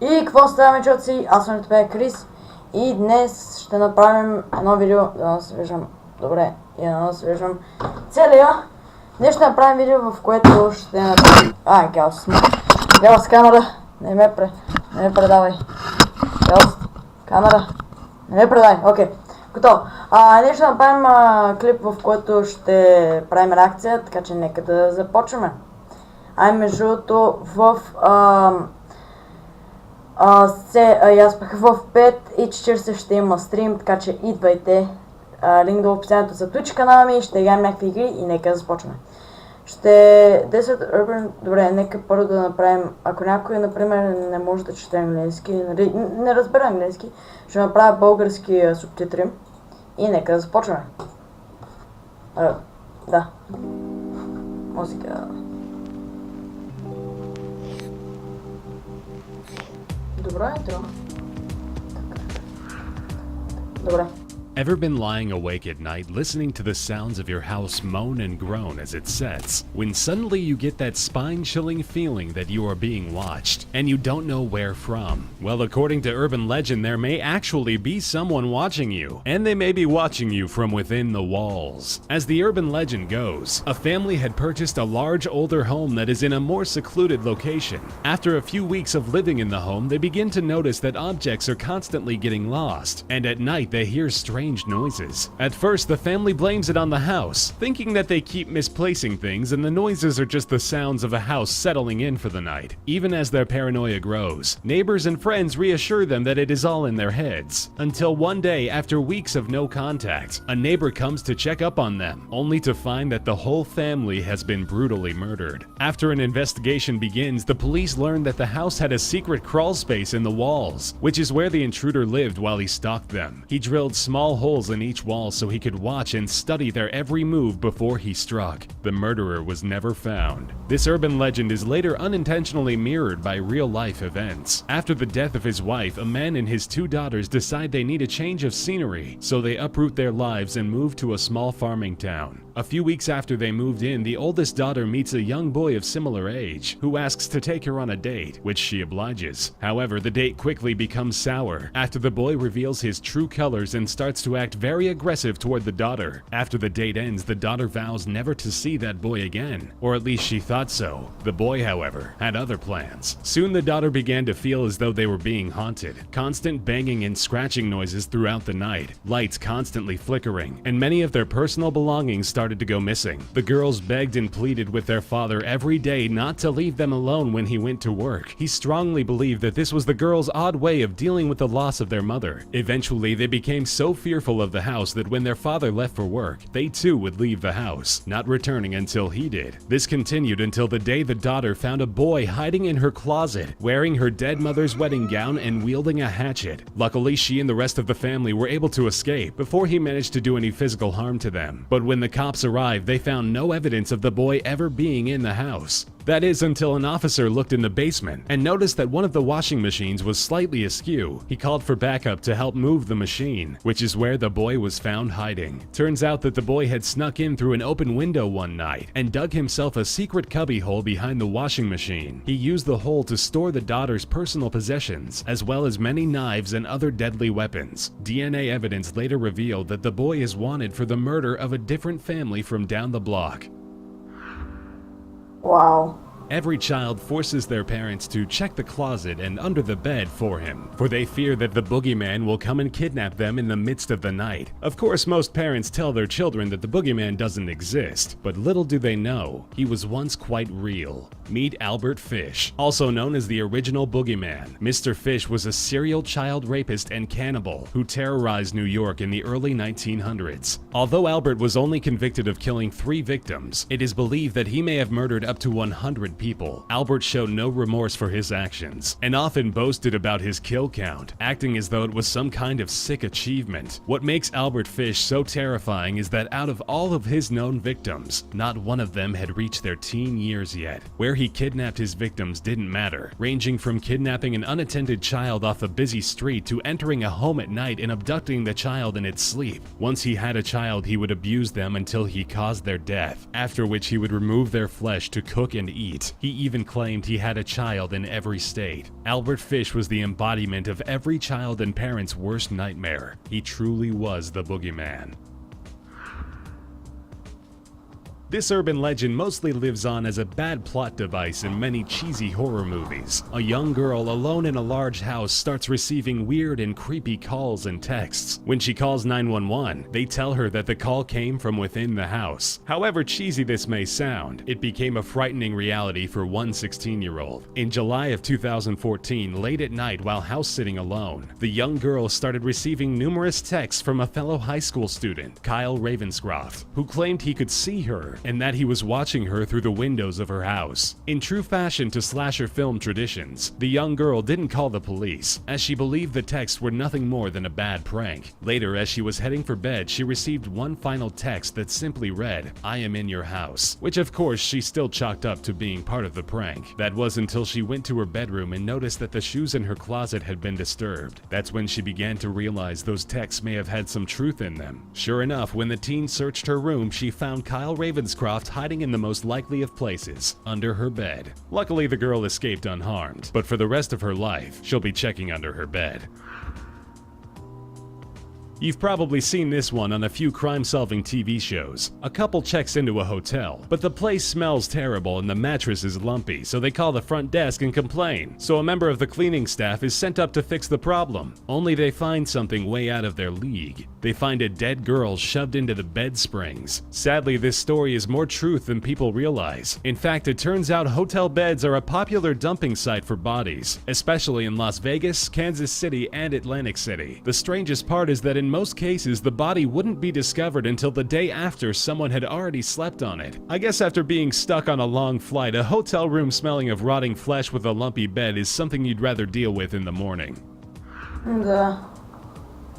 И какво става, мечоци? Аз съм това Крис и днес ще направим едно видео, да насвежам, добре, и да насвежам целия. Днес ще направим видео, в което ще направим... Гялс, камера, не ме предавай. Гялс, камера, не ме предавай, окей. Готово. Днес ще направим клип, в който ще правим реакция, така че нека да започваме. Между другото, аз пък в 5:40 ще има стрим, така че идвайте. Линк до описанието за Twitch канала ми, ще играем някакви игри и нека да започваме. 10 Urban... Добре, нека първо да направим... Ако някой, например, не може да чете английски, не разбира английски, ще направя български субтитри и нека да започваме. Да. Музика... Добро интро. Добре. Ever been lying awake at night listening to the sounds of your house moan and groan as it sets, when suddenly you get that spine-chilling feeling that you are being watched, and you don't know where from? Well, according to urban legend, there may actually be someone watching you, and they may be watching you from within the walls. As the urban legend goes, a family had purchased a large older home that is in a more secluded location. After a few weeks of living in the home, they begin to notice that objects are constantly getting lost, and at night they hear strange noises. At first, the family blames it on the house, thinking that they keep misplacing things and the noises are just the sounds of a house settling in for the night. Even as their paranoia grows, neighbors and friends reassure them that it is all in their heads. Until one day, after weeks of no contact, a neighbor comes to check up on them, only to find that the whole family has been brutally murdered. After an investigation begins, the police learn that the house had a secret crawl space in the walls, which is where the intruder lived while he stalked them. He drilled small holes in each wall so he could watch and study their every move before he struck. The murderer was never found. This urban legend is later unintentionally mirrored by real-life events. After the death of his wife, a man and his two daughters decide they need a change of scenery, so they uproot their lives and move to a small farming town. A few weeks after they moved in, the oldest daughter meets a young boy of similar age, who asks to take her on a date, which she obliges. However, the date quickly becomes sour, after the boy reveals his true colors and starts to act very aggressive toward the daughter. After the date ends, the daughter vows never to see that boy again, or at least she thought so. The boy, however, had other plans. Soon the daughter began to feel as though they were being haunted. Constant banging and scratching noises throughout the night, lights constantly flickering, and many of their personal belongings started to go missing. The girls begged and pleaded with their father every day not to leave them alone when he went to work. He strongly believed that this was the girls' odd way of dealing with the loss of their mother. Eventually, they became so fearful of the house that when their father left for work, they too would leave the house, not returning until he did. This continued until the day the daughter found a boy hiding in her closet, wearing her dead mother's wedding gown and wielding a hatchet. Luckily, she and the rest of the family were able to escape before he managed to do any physical harm to them. But when the cops arrived, they found no evidence of the boy ever being in the house. That is until an officer looked in the basement and noticed that one of the washing machines was slightly askew. He called for backup to help move the machine, which is where the boy was found hiding. Turns out that the boy had snuck in through an open window one night and dug himself a secret cubby hole behind the washing machine. He used the hole to store the daughter's personal possessions, as well as many knives and other deadly weapons. DNA evidence later revealed that the boy is wanted for the murder of a different family from down the block. Wow. Every child forces their parents to check the closet and under the bed for him, for they fear that the boogeyman will come and kidnap them in the midst of the night. Of course, most parents tell their children that the boogeyman doesn't exist, but little do they know, he was once quite real. Meet Albert Fish, also known as the original boogeyman. Mr. Fish was a serial child rapist and cannibal who terrorized New York in the early 1900s. Although Albert was only convicted of killing 3 victims, it is believed that he may have murdered up to 100 people. Albert showed no remorse for his actions, and often boasted about his kill count, acting as though it was some kind of sick achievement. What makes Albert Fish so terrifying is that out of all of his known victims, not one of them had reached their teen years yet. Where he kidnapped his victims didn't matter, ranging from kidnapping an unattended child off a busy street to entering a home at night and abducting the child in its sleep. Once he had a child, he would abuse them until he caused their death, after which he would remove their flesh to cook and eat. years. He even claimed he had a child in every state. Albert Fish was the embodiment of every child and parent's worst nightmare. He truly was the boogeyman. This urban legend mostly lives on as a bad plot device in many cheesy horror movies. A young girl alone in a large house starts receiving weird and creepy calls and texts. When she calls 911, they tell her that the call came from within the house. However cheesy this may sound, it became a frightening reality for one 16-year-old. In July of 2014, late at night while house-sitting alone, the young girl started receiving numerous texts from a fellow high school student, Kyle Ravenscroft, who claimed he could see her and that he was watching her through the windows of her house. In true fashion to slasher film traditions, the young girl didn't call the police, as she believed the texts were nothing more than a bad prank. Later, as she was heading for bed, she received one final text that simply read, "I am in your house," which of course she still chalked up to being part of the prank. That was until she went to her bedroom and noticed that the shoes in her closet had been disturbed. That's when she began to realize those texts may have had some truth in them. Sure enough, when the teen searched her room, she found Kyle Ravenscroft hiding in the most likely of places, under her bed. Luckily, the girl escaped unharmed, but for the rest of her life, she'll be checking under her bed. You've probably seen this one on a few crime-solving TV shows. A couple checks into a hotel, but the place smells terrible and the mattress is lumpy, so they call the front desk and complain. So a member of the cleaning staff is sent up to fix the problem. Only they find something way out of their league. They find a dead girl shoved into the bed springs. Sadly, this story is more truth than people realize. In fact, it turns out hotel beds are a popular dumping site for bodies, especially in Las Vegas, Kansas City, and Atlantic City. The strangest part is that in most cases, the body wouldn't be discovered until the day after someone had already slept on it. I guess after being stuck on a long flight, a hotel room smelling of rotting flesh with a lumpy bed is something you'd rather deal with in the morning.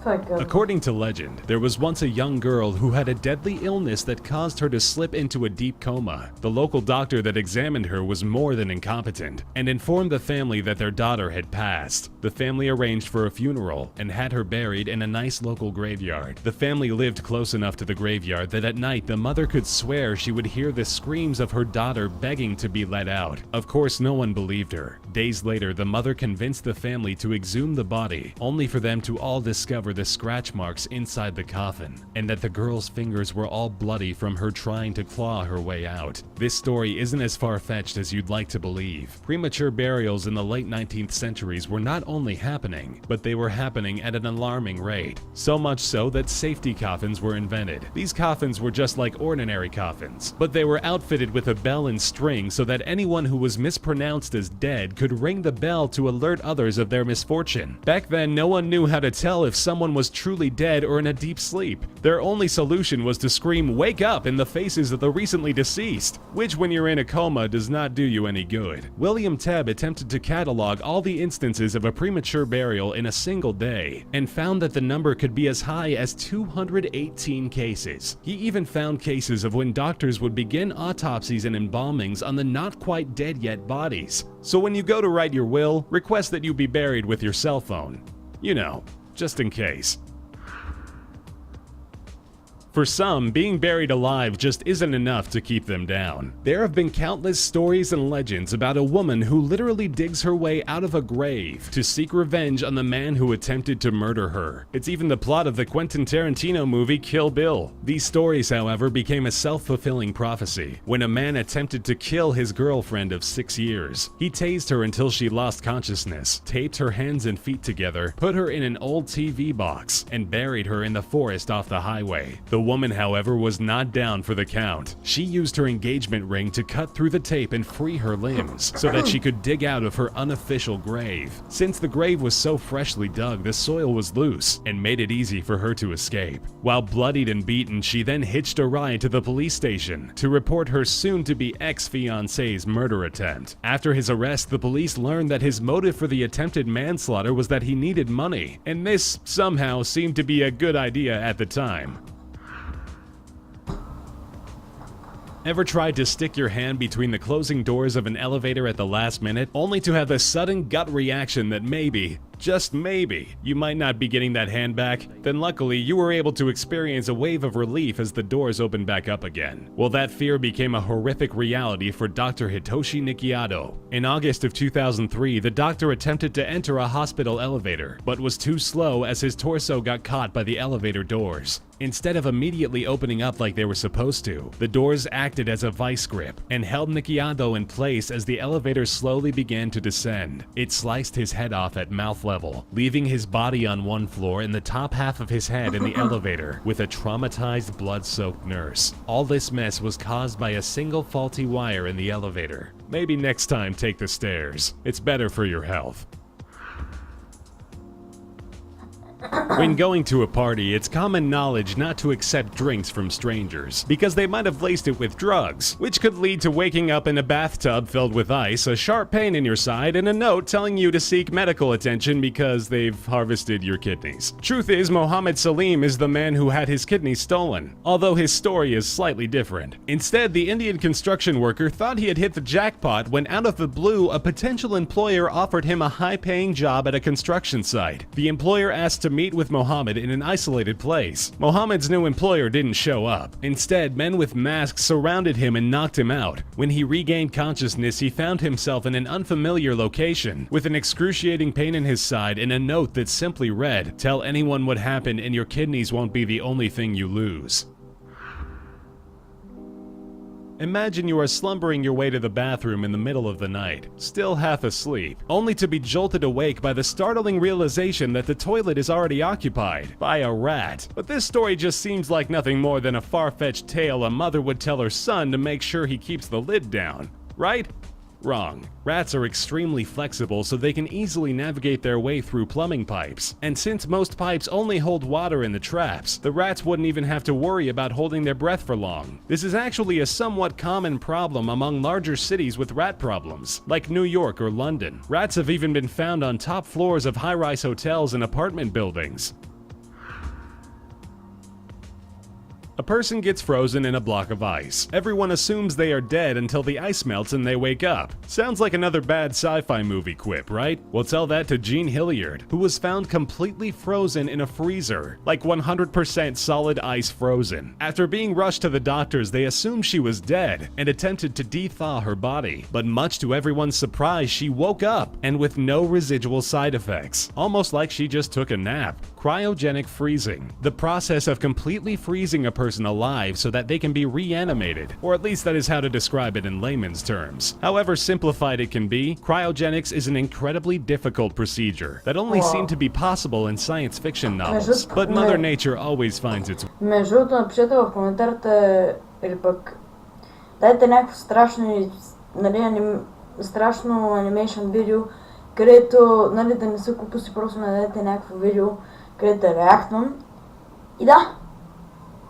According to legend, there was once a young girl who had a deadly illness that caused her to slip into a deep coma. The local doctor that examined her was more than incompetent and informed the family that their daughter had passed. The family arranged for a funeral and had her buried in a nice local graveyard. The family lived close enough to the graveyard that at night the mother could swear she would hear the screams of her daughter begging to be let out. Of course, no one believed her. Days later, the mother convinced the family to exhume the body, only for them to all discover the scratch marks inside the coffin, and that the girl's fingers were all bloody from her trying to claw her way out. This story isn't as far-fetched as you'd like to believe. Premature burials in the late 19th centuries were not only happening, but they were happening at an alarming rate. So much so that safety coffins were invented. These coffins were just like ordinary coffins, but they were outfitted with a bell and string so that anyone who was mispronounced as dead could ring the bell to alert others of their misfortune. Back then, no one knew how to tell if someone was truly dead or in a deep sleep. Their only solution was to scream "wake up" in the faces of the recently deceased, which when you're in a coma does not do you any good. William Tebb attempted to catalog all the instances of a premature burial in a single day and found that the number could be as high as 218 cases. He even found cases of when doctors would begin autopsies and embalmings on the not quite dead yet bodies. So when you go to write your will, request that you be buried with your cell phone. You know, just in case. For some, being buried alive just isn't enough to keep them down. There have been countless stories and legends about a woman who literally digs her way out of a grave to seek revenge on the man who attempted to murder her. It's even the plot of the Quentin Tarantino movie Kill Bill. These stories, however, became a self-fulfilling prophecy when a man attempted to kill his girlfriend of 6 years. He tased her until she lost consciousness, taped her hands and feet together, put her in an old TV box, and buried her in the forest off the highway. The woman, however, was not down for the count. She used her engagement ring to cut through the tape and free her limbs so that she could dig out of her unofficial grave. Since the grave was so freshly dug, the soil was loose and made it easy for her to escape. While bloodied and beaten, she then hitched a ride to the police station to report her soon-to-be ex-fiancé's murder attempt. After his arrest, the police learned that his motive for the attempted manslaughter was that he needed money, and this somehow seemed to be a good idea at the time. Ever tried to stick your hand between the closing doors of an elevator at the last minute, only to have a sudden gut reaction that maybe, just maybe, you might not be getting that hand back, then luckily you were able to experience a wave of relief as the doors opened back up again. Well, that fear became a horrific reality for Dr. Hitoshi Nikiado. In August of 2003, the doctor attempted to enter a hospital elevator, but was too slow as his torso got caught by the elevator doors. Instead of immediately opening up like they were supposed to, the doors acted as a vice grip and held Nikiado in place as the elevator slowly began to descend. It sliced his head off at mouth level, leaving his body on one floor and the top half of his head in the elevator with a traumatized, blood-soaked nurse. All this mess was caused by a single faulty wire in the elevator. Maybe next time take the stairs. It's better for your health. When going to a party, it's common knowledge not to accept drinks from strangers, because they might have laced it with drugs, which could lead to waking up in a bathtub filled with ice, a sharp pain in your side, and a note telling you to seek medical attention because they've harvested your kidneys. Truth is, Mohammed Salim is the man who had his kidneys stolen, although his story is slightly different. Instead, the Indian construction worker thought he had hit the jackpot when out of the blue, a potential employer offered him a high-paying job at a construction site. The employer asked to meet with Mohammed in an isolated place. Mohammed's new employer didn't show up. Instead, men with masks surrounded him and knocked him out. When he regained consciousness, he found himself in an unfamiliar location, with an excruciating pain in his side and a note that simply read, "Tell anyone what happened and your kidneys won't be the only thing you lose." Imagine you are slumbering your way to the bathroom in the middle of the night, still half asleep, only to be jolted awake by the startling realization that the toilet is already occupied by a rat. But this story just seems like nothing more than a far-fetched tale a mother would tell her son to make sure he keeps the lid down, right? Wrong. Rats are extremely flexible, so they can easily navigate their way through plumbing pipes. And since most pipes only hold water in the traps, the rats wouldn't even have to worry about holding their breath for long. This is actually a somewhat common problem among larger cities with rat problems, like New York or London. Rats have even been found on top floors of high-rise hotels and apartment buildings. A person gets frozen in a block of ice. Everyone assumes they are dead until the ice melts and they wake up. Sounds like another bad sci-fi movie quip, right? Well, tell that to Jean Hilliard, who was found completely frozen in a freezer, like 100% solid ice frozen. After being rushed to the doctors, they assumed she was dead and attempted to de-thaw her body. But much to everyone's surprise, she woke up, and with no residual side effects. Almost like she just took a nap. Cryogenic freezing. The process of completely freezing a person alive so that they can be reanimated, or at least that is how to describe it in layman's terms. However simplified it can be, cryogenics is an incredibly difficult procedure that only seemed to be possible in science fiction novels, but Mother Nature always finds its... Между другото, напишете в коментарите или пък дайте някакво страшно, нали, страшно анимейшън видео, където, нали, да не са глупости, просто не дадете някакво видео, където е реактно. И да,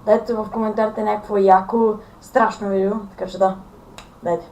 дайте в коментарите някакво яко, страшно видео, така че да, дайте.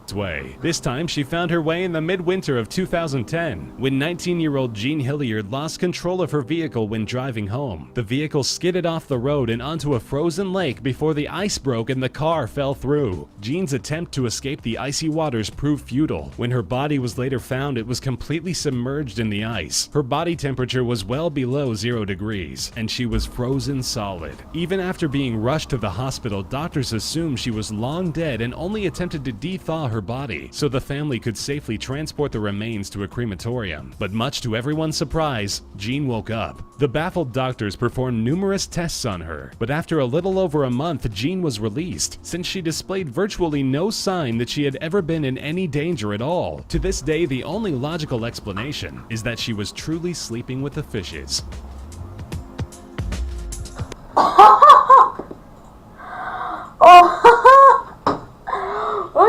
Way. This time, she found her way in the midwinter of 2010, when 19-year-old Jean Hilliard lost control of her vehicle when driving home. The vehicle skidded off the road and onto a frozen lake before the ice broke and the car fell through. Jean's attempt to escape the icy waters proved futile. When her body was later found, it was completely submerged in the ice. Her body temperature was well below 0 degrees, and she was frozen solid. Even after being rushed to the hospital, doctors assumed she was long dead and only attempted to de-thaw her body so the family could safely transport the remains to a crematorium. But much to everyone's surprise, Jean woke up. The baffled doctors performed numerous tests on her, but after a little over a month, Jean was released, since she displayed virtually no sign that she had ever been in any danger at all. To this day, the only logical explanation is that she was truly sleeping with the fishes.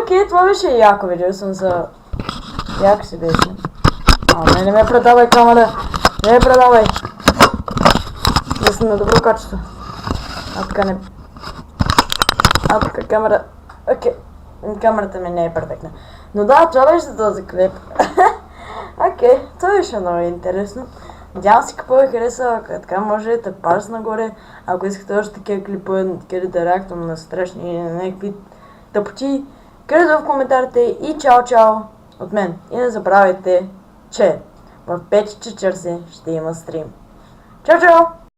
Окей, това беше яко, видео съм за... Яко си беше. Не ме предавай, камера! Не ме предавай! Да съм на добро качество. Така не... Така камера... Окей. Камерата ми не е перфектна. Но да, това беше за този клип. Окей, това беше много интересно. Надявам се какво ви хареса, така можете палец нагоре. Ако искате още такива клипове, където да реактувам на страшни и на някакви тъпоти, където в коментарите и чао от мен. И не забравяйте, че В 5 часа ще има стрим. Чао, чао!